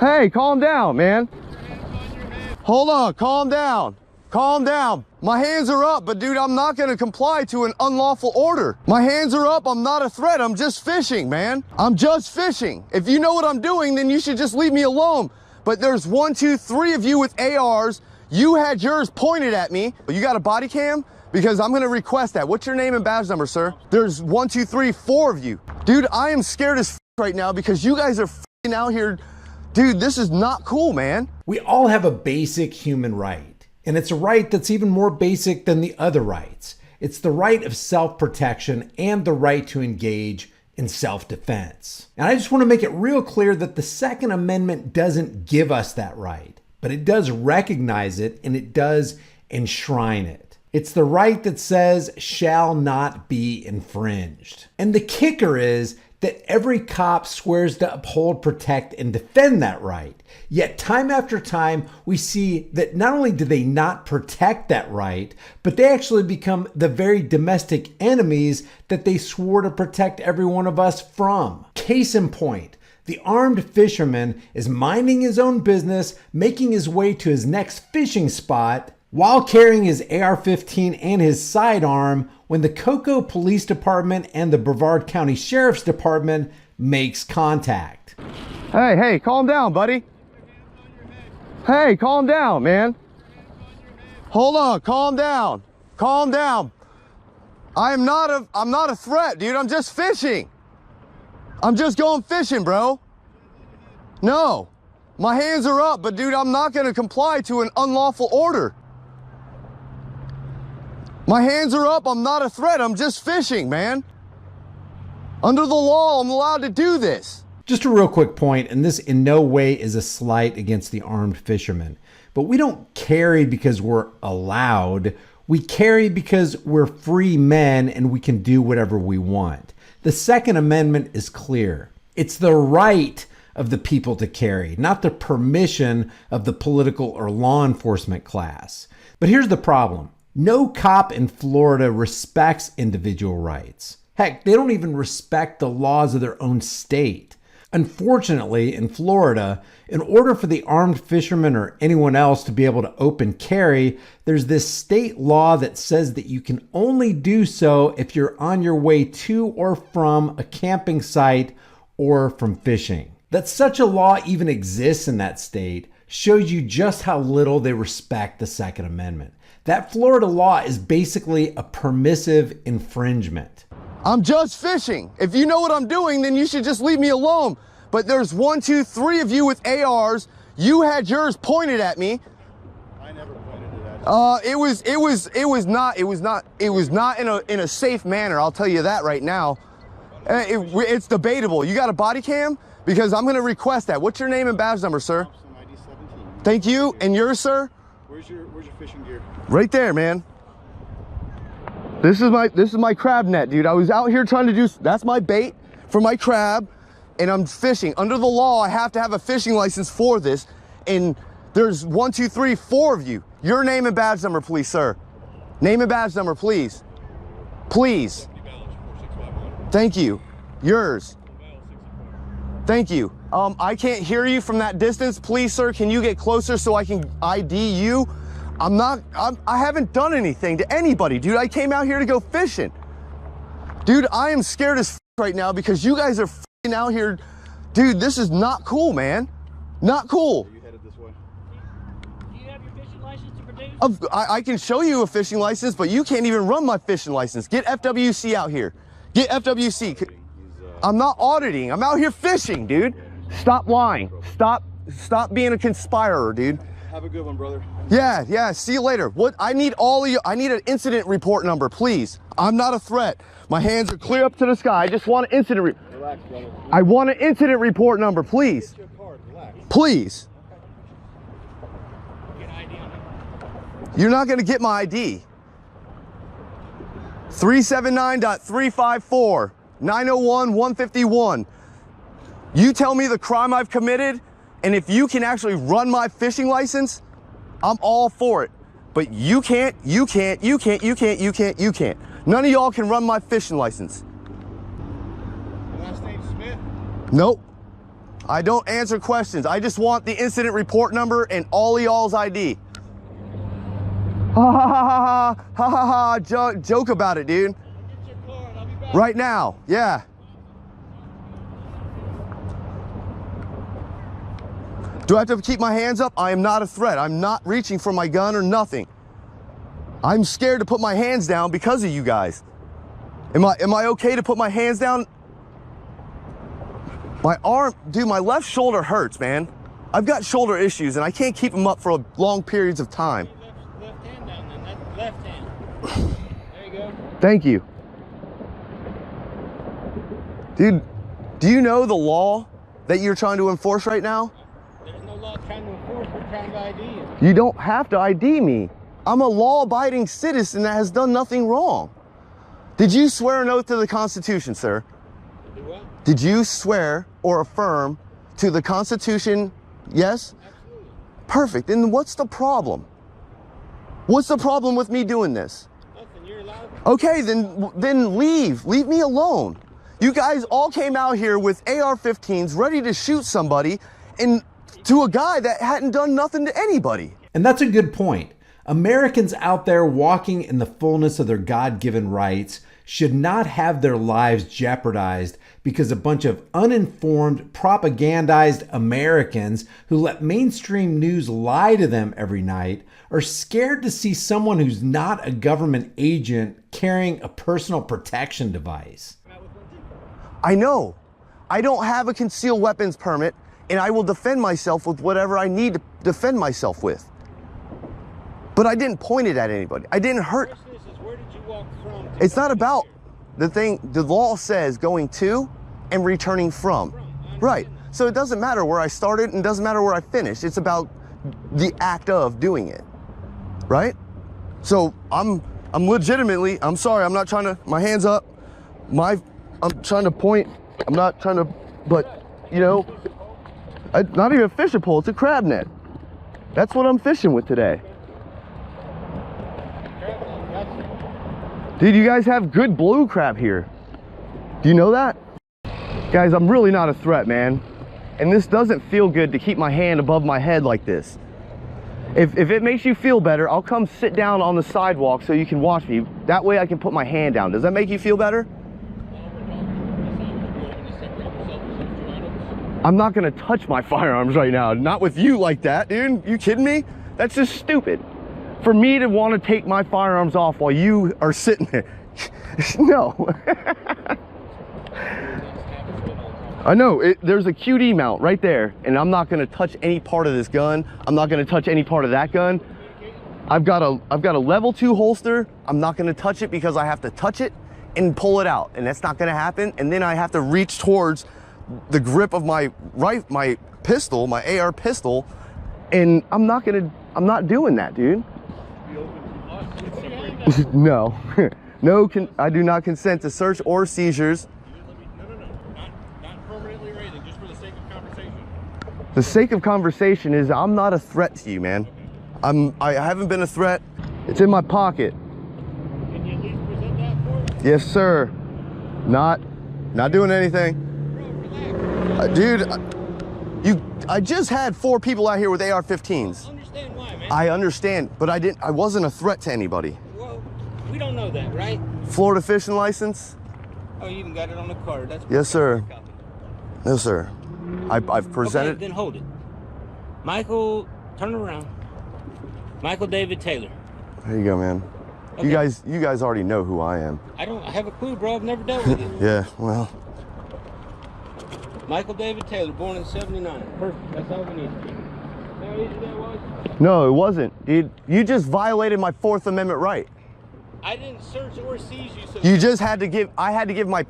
Hey, calm down, man. Hold on, calm down. Calm down. My hands are up, but dude, I'm not gonna comply to an unlawful order. My hands are up, I'm not a threat, I'm just fishing, man. I'm just fishing. If you know what I'm doing, then you should just leave me alone. But there's 1, 2, 3 of you with ARs. You had yours pointed at me. You got a body cam? Because I'm gonna request that. What's your name and badge number, sir? There's 1, 2, 3, 4 of you. Dude, I am scared as right now because you guys are out here. Dude, this is not cool, man. We all have a basic human right, and it's a right that's even more basic than the other rights. It's the right of self-protection and the right to engage in self-defense. And I just want to make it real clear that the Second Amendment doesn't give us that right, but it does recognize it and it does enshrine it. It's the right that says shall not be infringed. And the kicker is that every cop swears to uphold, protect, and defend that right. Yet time after time, we see that not only do they not protect that right, but they actually become the very domestic enemies that they swore to protect every one of us from. Case in point, the armed fisherman is minding his own business, making his way to his next fishing spot, while carrying his AR-15 and his sidearm, when the Cocoa Police Department and the Brevard County Sheriff's Department makes contact. Hey, calm down, buddy. Hey, calm down, man. Hold on, calm down. Calm down. I'm not a threat, dude. I'm just fishing. I'm just going fishing, bro. No. My hands are up, but dude, I'm not gonna comply to an unlawful order. My hands are up, I'm not a threat, I'm just fishing, man. Under the law, I'm allowed to do this. Just a real quick point, and this in no way is a slight against the armed fishermen, but we don't carry because we're allowed. We carry because we're free men and we can do whatever we want. The Second Amendment is clear. It's the right of the people to carry, not the permission of the political or law enforcement class. But here's the problem. No cop in Florida respects individual rights. Heck, they don't even respect the laws of their own state. Unfortunately, in Florida, in order for the armed fishermen or anyone else to be able to open carry, there's this state law that says that you can only do so if you're on your way to or from a camping site or from fishing. That such a law even exists in that state shows you just how little they respect the Second Amendment. That Florida law is basically a permissive infringement. I'm just fishing. If you know what I'm doing, then you should just leave me alone. But there's 1, 2, 3 of you with ARs. You had yours pointed at me. I never pointed it at you. It was not in a safe manner. I'll tell you that right now. It's debatable. You got a body cam? Because I'm gonna request that. What's your name and badge number, sir? ID 17. Thank you. And yours, sir? Where's your fishing gear? Right there, man. This is my crab net, dude. I was out here trying to do, that's my bait for my crab, and I'm fishing. Under the law, I have to have a fishing license for this, and there's 1, 2, 3, 4 of you. Your name and badge number, please, sir. Name and badge number, please. Please. Thank you. Yours. Thank you. I can't hear you from that distance. Please, sir, can you get closer so I can ID you? I haven't done anything to anybody, dude. I came out here to go fishing. Dude, I am scared as right now because you guys are out here. Dude, this is not cool, man. Not cool. Are you headed this way? Do you have your fishing license to produce? I can show you a fishing license, but you can't even run my fishing license. Get FWC out here. Get FWC. I'm not auditing. I'm out here fishing, dude. Stop lying. Stop being a conspirer, dude. Have a good one, brother. Yeah, see you later. What I need all of you, I need an incident report number, please. I'm not a threat. My hands are clear up to the sky. I just want an incident Relax, brother. I want an incident report number, please. Get your card. Relax. Please. Get an ID on it. You're not gonna get my ID. 379.354, 901, 151. You tell me the crime I've committed, and if you can actually run my fishing license, I'm all for it. But you can't. None of y'all can run my fishing license. Your last name's Smith? Nope. I don't answer questions. I just want the incident report number and all of y'all's ID. Ha ha ha ha ha ha ha. Joke about it, dude. Get your car and I'll be back. Right now, yeah. Do I have to keep my hands up? I am not a threat. I'm not reaching for my gun or nothing. I'm scared to put my hands down because of you guys. Am I okay to put my hands down? My arm, dude, my left shoulder hurts, man. I've got shoulder issues and I can't keep them up for long periods of time. Left hand down then. That's left hand. There you go. Thank you. Dude, do you know the law that you're trying to enforce right now? There's no law trying to enforce. We're trying to ID you. You don't have to ID me. I'm a law-abiding citizen that has done nothing wrong. Did you swear an oath to the Constitution, sir? Do what? Did you swear or affirm to the Constitution? Yes? Absolutely. Perfect. Then what's the problem? What's the problem with me doing this? Nothing. You're allowed. Okay, then leave. Leave me alone. You guys all came out here with AR-15s ready to shoot somebody and to a guy that hadn't done nothing to anybody. And that's a good point. Americans out there walking in the fullness of their God-given rights should not have their lives jeopardized because a bunch of uninformed, propagandized Americans who let mainstream news lie to them every night are scared to see someone who's not a government agent carrying a personal protection device. I know. I don't have a concealed weapons permit, and I will defend myself with whatever I need to defend myself with. But I didn't point it at anybody. I didn't hurt. The question is where did you walk from? It's not about the thing. The law says going to and returning from. Right. So it doesn't matter where I started and it doesn't matter where I finished. It's about the act of doing it. Right? So I'm legitimately, I'm sorry, I'm not trying to, my hands up. I'm trying to point. I'm not trying to, but you know, not even a fishing pole, it's a crab net. That's what I'm fishing with today. Dude, you guys have good blue crab here. Do you know that? Guys, I'm really not a threat, man. And this doesn't feel good to keep my hand above my head like this. If it makes you feel better, I'll come sit down on the sidewalk so you can watch me. That way I can put my hand down. Does that make you feel better? I'm not gonna touch my firearms right now. Not with you like that, dude. You kidding me? That's just stupid. For me to want to take my firearms off while you are sitting there. No. I know, there's a QD mount right there, and I'm not gonna touch any part of this gun. I'm not gonna touch any part of that gun. I've got a level 2 holster. I'm not gonna touch it because I have to touch it and pull it out, and that's not gonna happen. And then I have to reach towards the grip of my pistol, my AR pistol, and I'm not doing that, dude. No, no, I do not consent to search or seizures. Not permanently raising, just for the sake of conversation. The sake of conversation is I'm not a threat to you, man. I haven't been a threat. It's in my pocket. Can you at least present that for us? Yes, sir. Not doing anything. Bro, relax. Dude, I just had 4 people out here with AR-15s. I understand why, man. I understand, but I wasn't a threat to anybody. Well, we don't know that, right? Florida fishing license? Oh, you even got it on the card. That's Yes, sir. copy. No, sir. I've presented. Okay, then hold it. Michael, turn around. Michael David Taylor. There you go, man. Okay. You guys already know who I am. I have a clue, bro. I've never dealt with you. Yeah, well, Michael David Taylor, born in '79. Perfect. That's all we need. How easy that was? no, it wasn't, dude. You just violated my 4th Amendment right. I didn't search or seize you, so You just had to give. I had to give my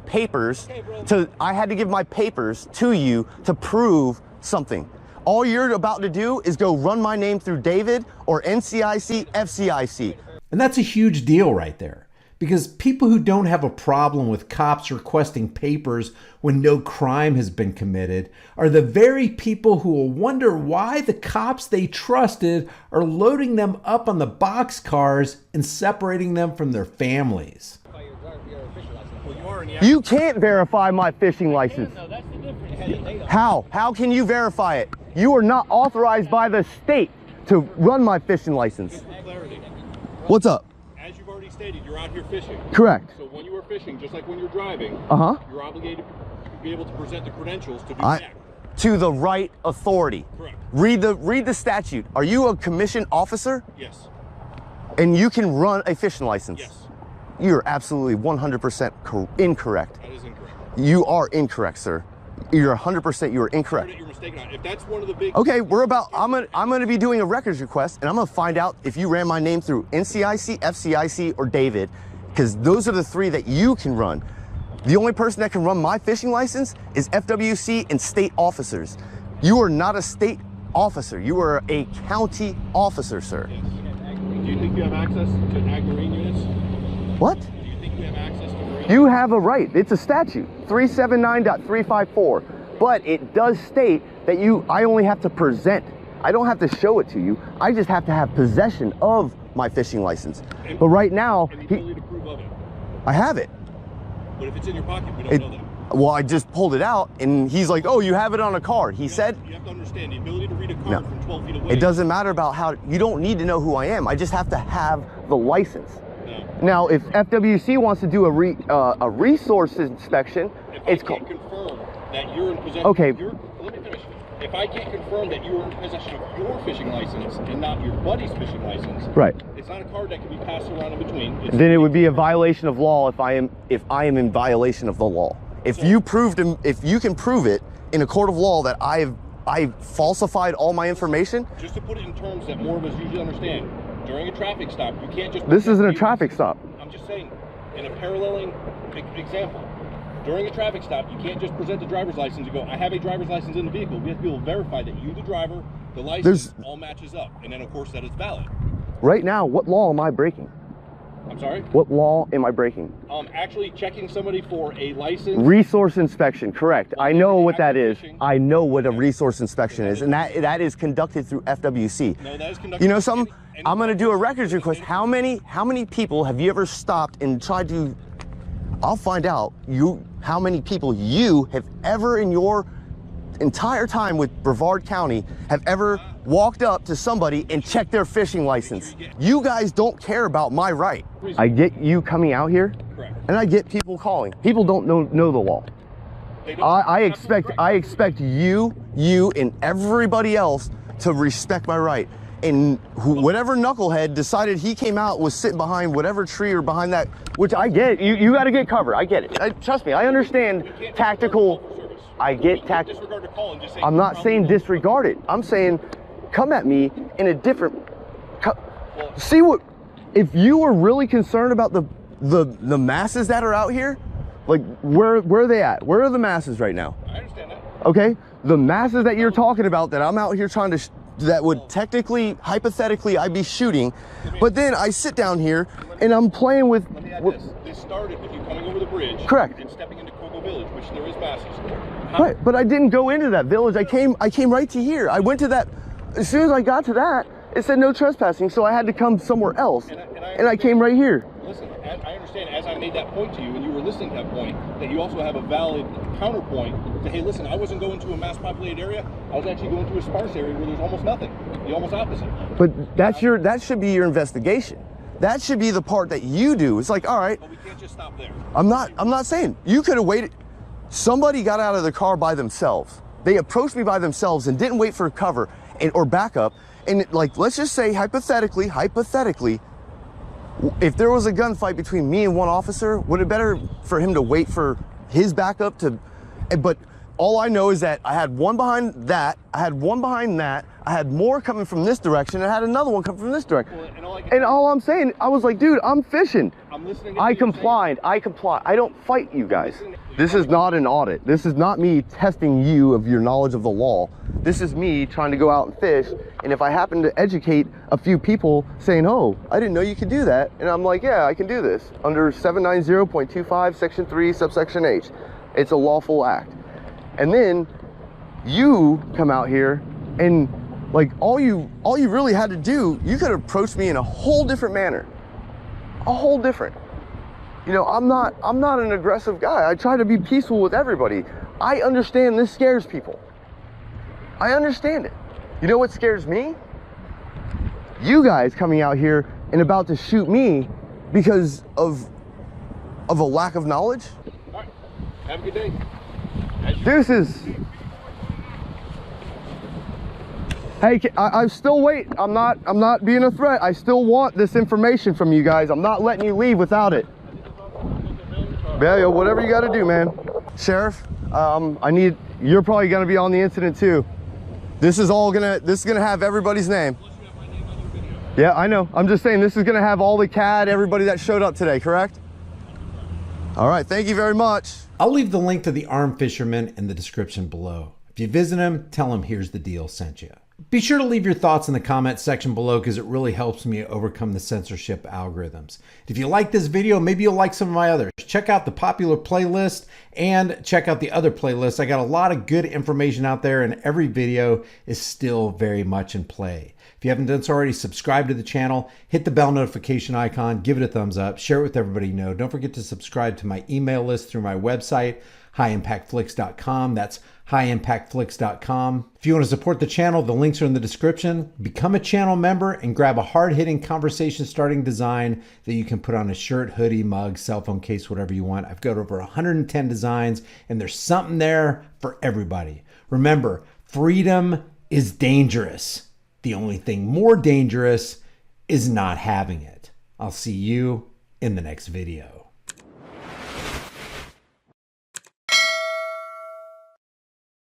papers Okay, bro. to. I had to give my papers to you to prove something. All you're about to do is go run my name through David or NCIC, FCIC. And that's a huge deal right there. Because people who don't have a problem with cops requesting papers when no crime has been committed are the very people who will wonder why the cops they trusted are loading them up on the boxcars and separating them from their families. Well, you are in the You can't verify my fishing license. No, that's the difference. How can you verify it? You are not authorized by the state to run my fishing license. Clarity. What's up? As you've already stated, you're out here fishing. Correct. So when you are fishing, just like when you're driving, you're obligated to be able to present the credentials to do that. To the right authority. Correct. Read the statute. Are you a commissioned officer? Yes. And you can run a fishing license? Yes. You're absolutely 100% incorrect. That is incorrect. You are incorrect, sir. You're 100%. You are incorrect. You're mistaken on. If that's one of the big. Okay, I'm gonna be doing a records request, and I'm gonna find out if you ran my name through NCIC, FCIC, or David, because those are the three that you can run. The only person that can run my fishing license is FWC and state officers. You are not a state officer. You are a county officer, sir. Yes. Do you think you have access to ag marine units? What? Do you think you have access to marine? You have a right. It's a statute, 379.354. But it does state that I only have to present. I don't have to show it to you. I just have to have possession of my fishing license. But right now, And the ability to prove of it. I have it. But if it's in your pocket, we don't know that. Well, I just pulled it out, and he's like, "Oh, you have it on a card." He said, You have to understand the ability to read a card No. from 12 feet away. "It doesn't matter about how. You don't need to know who I am. I just have to have the license." No. Now, if FWC wants to do a resource inspection, it's If I called. can't confirm that you're in possession. Okay. Let me finish. If I can't confirm that you're in possession of your fishing license and not your buddy's fishing license, Right. it's not a card that can be passed around in between. It's Then it would be a violation of law if I am in violation of the law. If you can prove it in a court of law that I falsified all my information. Just to put it in terms that more of us usually understand, during a traffic stop, you can't just. This isn't a traffic stop. I'm just saying, in a paralleling example, during a traffic stop, you can't just present the driver's license and go, "I have a driver's license in the vehicle." We have to be able to verify that you, the driver, the license, all matches up, and then of course that it's valid. Right now, what law am I breaking? I'm sorry. What law am I breaking? Actually checking somebody for a license. Resource inspection, correct. I know what that is. I know what a resource inspection is, and that is conducted through FWC. No, that is conducted. You know something? I'm gonna do a records request. How many people have you ever stopped and tried to? I'll find out how many people you have ever in your entire time with Brevard County have ever walked up to somebody and checked their fishing license. You guys don't care about my right. I get you coming out here, Correct. and I get people calling. People don't know the law. They don't- I expect you and everybody else to respect my right. And whatever knucklehead decided he came out was sitting behind whatever tree or behind that, which I get. You got to get cover. I get it. Trust me, I understand tactical. I get tactical. Disregard the call and just say, I'm not saying disregard it. I'm saying come at me in a different. See what? If you were really concerned about the masses that are out here, like where are they at? Where are the masses right now? I understand that. Okay, the masses that you're talking about that I'm out here trying to. That would technically, hypothetically, I'd be shooting, but then I sit down here and I'm playing with. Let me add this. This started with you coming over the bridge. Correct. And stepping into Cocoa Village, which there is masses. Right, but I didn't go into that village. I came right to here. I went to that. As soon as I got to that, it said no trespassing, so I had to come somewhere else, and I came right here. Listen, I understand as I made that point to you and you were listening to that point, that you also have a valid counterpoint to, hey, listen, I wasn't going to a mass populated area. I was actually going to a sparse area where there's almost nothing. The almost opposite. But that should be your investigation. That should be the part that you do. It's like, all right. But we can't just stop there. I'm not saying you could have waited. Somebody got out of the car by themselves. They approached me by themselves and didn't wait for cover or backup. And like, let's just say hypothetically, if there was a gunfight between me and one officer, would it better for him to wait for his backup to? But all I know is that I had one behind that, I had one behind that, I had more coming from this direction, and I had another one coming from this direction. Well, and all I'm saying, I was like, dude, I'm fishing. I'm listening to I what you're complied. I don't fight you guys. This is not an audit. This is not me testing you of your knowledge of the law. This is me trying to go out and fish. And if I happen to educate a few people saying, oh, I didn't know you could do that. And I'm like, yeah, I can do this under 790.25, section 3, subsection H. It's a lawful act. And then you come out here and like all you really had to do, you could approach me in a whole different manner. A whole different. You know, I'm not an aggressive guy. I try to be peaceful with everybody. I understand this scares people. I understand it. You know what scares me? You guys coming out here and about to shoot me because of a lack of knowledge. All right. Have a good day. Deuces. Hey, I still wait. I'm not being a threat. I still want this information from you guys. I'm not letting you leave without it. Yeah, whatever you got to do, man. Sheriff, you're probably gonna be on the incident too. This is gonna have everybody's name. Yeah, I know. I'm just saying this is gonna have all the CAD, everybody that showed up today, correct? All right, thank you very much. I'll leave the link to the armed fisherman in the description below. If you visit him, tell him Here's the Deal sent you. Be sure to leave your thoughts in the comment section below because it really helps me overcome the censorship algorithms. If you like this video, maybe you'll like some of my others. Check out the popular playlist and check out the other playlists. I got a lot of good information out there and every video is still very much in play. If you haven't done so already, subscribe to the channel, hit the bell notification icon, give it a thumbs up, share it with everybody you know. Don't forget to subscribe to my email list through my website, highimpactflix.com. That's highimpactflix.com. If you want to support the channel, the links are in the description. Become a channel member and grab a hard-hitting conversation starting design that you can put on a shirt, hoodie, mug, cell phone case, whatever you want. I've got over 110 designs and there's something there for everybody. Remember, freedom is dangerous. The only thing more dangerous is not having it. I'll see you in the next video.